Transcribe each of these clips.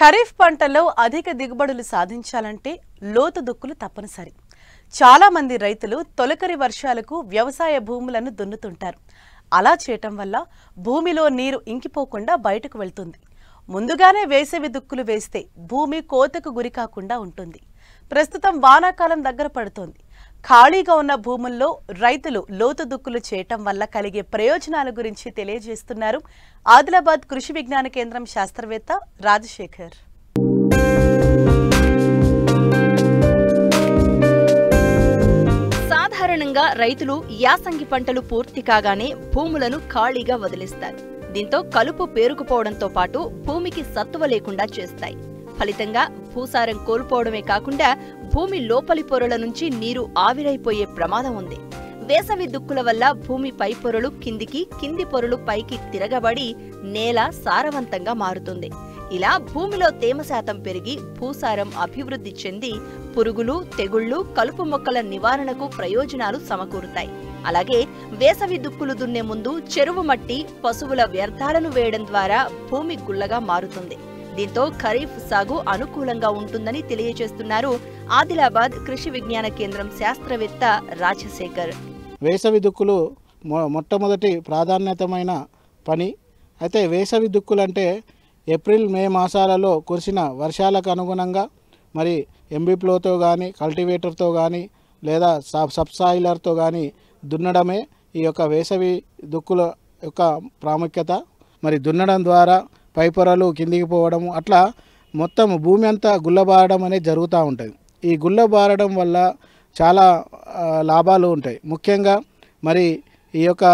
ఖరీఫ్ పంటల్లో అధిక దిగుబడులు సాధించాలంటే లోతు దుక్కులు తప్పనిసరి. చాలా మంది రైతులు తొలకరి వర్షాలకు వ్యవసాయ భూములను దున్నుతుంటారు. అలా చేయటం వల్ల భూమిలో నీరు ఇంకిపోకుండా బయటకు వెళ్తుంది. ముందుగానే వేసవి దుక్కులు వేస్తే భూమి కోతకు గురికాకుండా ఉంటుంది. ప్రస్తుతం వానాకాలం దగ్గర పడుతోంది. ఖాళీగా ఉన్న భూముల్లో రైతులు లోతు దుక్కులు చేయటం వల్ల కలిగే ప్రయోజనాల గురించి తెలియజేస్తున్నారు ఆదిలాబాద్ కృషి విజ్ఞాన కేంద్రం శాస్త్రవేత్త రాజశేఖర్. సాధారణంగా రైతులు యాసంగి పంటలు పూర్తి కాగానే భూములను ఖాళీగా వదిలేస్తారు. దీంతో కలుపు పేరుకుపోవడంతో పాటు భూమికి సత్తువ లేకుండా చేస్తాయి. ఫలితంగా భూసారం కోల్పోవడమే కాకుండా భూమి లోపలి పొరల నుంచి నీరు ఆవిరైపోయే ప్రమాదం ఉంది. వేసవి దుక్కుల వల్ల భూమి పై పొరలు కిందికి, కింది పొరలు పైకి తిరగబడి నేల సారవంతంగా మారుతుంది. ఇలా భూమిలో తేమ శాతం పెరిగి భూసారం అభివృద్ధి చెంది పురుగులు, తెగుళ్లు, కలుపు మొక్కల నివారణకు ప్రయోజనాలు సమకూరుతాయి. అలాగే వేసవి దుక్కులు దున్నే ముందు చెరువు మట్టి, పశువుల వ్యర్థాలను వేయడం ద్వారా భూమి గుల్లగా మారుతుంది. దీంతో ఖరీఫ్ సాగు అనుకూలంగా ఉంటుందని తెలియజేస్తున్నారు ఆదిలాబాద్ కృషి విజ్ఞాన కేంద్రం శాస్త్రవేత్త రాజశేఖర్. వేసవి దుక్కులు మొట్టమొదటి ప్రాధాన్యతమైన పని. అయితే వేసవి దుక్కులు అంటే ఏప్రిల్, మే మాసాలలో కురిసిన వర్షాలకు అనుగుణంగా మరి ఎంబీప్లోతో కానీ, కల్టివేటర్తో కానీ లేదా సబ్సాయిలర్తో కానీ దున్నడమే ఈ యొక్క వేసవి దుక్కుల యొక్క ప్రాముఖ్యత. మరి దున్నడం ద్వారా పైపొరలు కిందికి పోవడము, అట్లా మొత్తం భూమి అంతా గుల్లబారడం అనేది జరుగుతూ ఉంటుంది. ఈ గుల్లబారడం వల్ల చాలా లాభాలు ఉంటాయి. ముఖ్యంగా మరి ఈ యొక్క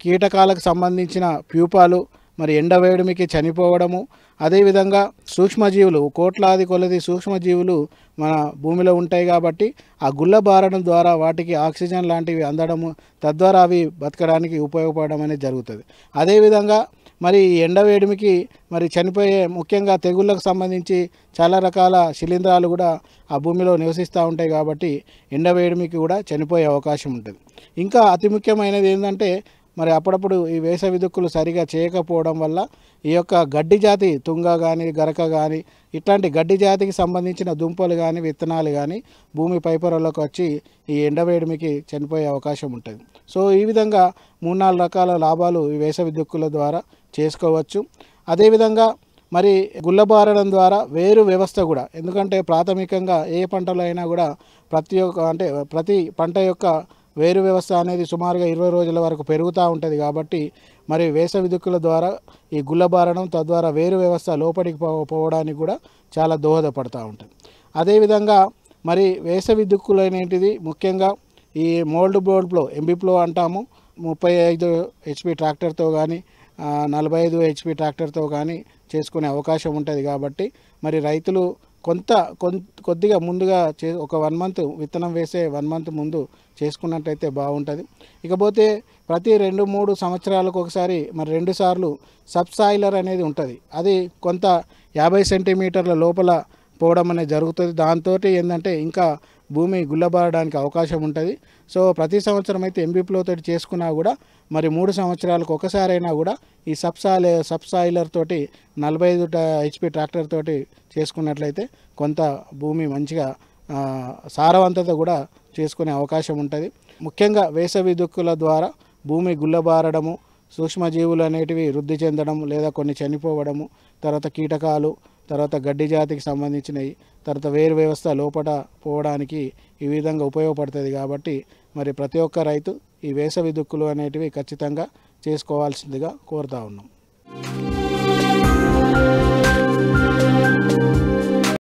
కీటకాలకు సంబంధించిన ప్యూపాలు మరి ఎండవేడిమికి చనిపోవడము, అదేవిధంగా సూక్ష్మజీవులు, కోట్లాది కొలది సూక్ష్మజీవులు మన భూమిలో ఉంటాయి కాబట్టి ఆ గుల్లబారడం ద్వారా వాటికి ఆక్సిజన్ లాంటివి అందడము, తద్వారా అవి బతకడానికి ఉపయోగపడడం అనేది జరుగుతుంది. అదేవిధంగా మరి ఎండవేడిమికి మరి చనిపోయే ముఖ్యంగా తెగుళ్ళకు సంబంధించి చాలా రకాల శిలీంధ్రాలు కూడా ఆ భూమిలో నివసిస్తూ ఉంటాయి కాబట్టి ఎండవేడిమికి కూడా చనిపోయే అవకాశం ఉంటుంది. ఇంకా అతి ముఖ్యమైనది ఏంటంటే మరి అప్పుడప్పుడు ఈ వేసవి దుక్కులు సరిగా చేయకపోవడం వల్ల ఈ యొక్క గడ్డి జాతి తుంగ కానీ, గరక కానీ ఇట్లాంటి గడ్డి జాతికి సంబంధించిన దుంపలు కానీ, విత్తనాలు కానీ భూమి పైపొరలోకి వచ్చి ఈ ఎండవేడిమికి చనిపోయే అవకాశం ఉంటుంది. సో ఈ విధంగా 3-4 రకాల లాభాలు ఈ వేసవి దుక్కుల ద్వారా చేసుకోవచ్చు. అదేవిధంగా మరి గుల్లబారడం ద్వారా వేరు వ్యవస్థ కూడా, ఎందుకంటే ప్రాథమికంగా ఏ పంటలో అయినా కూడా ప్రతి పంట యొక్క వేరు వ్యవస్థ అనేది సుమారుగా 20 రోజుల వరకు పెరుగుతూ ఉంటుంది. కాబట్టి మరి వేసవి దుక్కుల ద్వారా ఈ గుల్లబారడం, తద్వారా వేరు వ్యవస్థ లోపలికి పోవడానికి కూడా చాలా దోహదపడుతూ ఉంటుంది. అదేవిధంగా మరి వేసవి దుక్కులు అనేటిది ముఖ్యంగా ఈ మోల్డ్ బోర్డ్లో ఎంబీప్లో అంటాము, 35 HP ట్రాక్టర్తో కానీ 45 HP ట్రాక్టర్తో కానీ చేసుకునే అవకాశం ఉంటుంది. కాబట్టి మరి రైతులు కొద్దిగా ముందుగా ఒక 1 మంత్ విత్తనం వేసే 1 మంత్ ముందు చేసుకున్నట్టయితే బాగుంటుంది. ఇకపోతే ప్రతి 2-3 సంవత్సరాలకు ఒకసారి మరి 2 సార్లు సబ్సాయిలర్ అనేది ఉంటుంది. అది కొంత 50 సెంటీమీటర్ల లోపల పోవడం అనేది జరుగుతుంది. దాంతో ఏంటంటే ఇంకా భూమి గుల్లబారడానికి అవకాశం ఉంటుంది. సో ప్రతి సంవత్సరం అయితే ఎంబీప్లోతో చేసుకున్నా కూడా మరి 3 సంవత్సరాలకు ఒకసారైనా కూడా ఈ సబ్సాయిలర్ తోటి 45 HP ట్రాక్టర్ తోటి చేసుకున్నట్లయితే కొంత భూమి మంచిగా సారవంతత కూడా చేసుకునే అవకాశం ఉంటుంది. ముఖ్యంగా వేసవి దుక్కుల ద్వారా భూమి గుల్లబారడము, సూక్ష్మజీవులు అనేటివి వృద్ధి చెందడం లేదా కొన్ని చనిపోవడము, తర్వాత కీటకాలు, తర్వాత గడ్డి జాతికి సంబంధించినవి, తర్వాత వేరు వ్యవస్థ లోపల పోవడానికి ఈ విధంగా ఉపయోగపడుతుంది. కాబట్టి మరి ప్రతి ఒక్క రైతు ఈ వేసవి దుక్కులు అనేటివి ఖచ్చితంగా చేసుకోవాల్సిందిగా కోరుతా ఉన్నాం.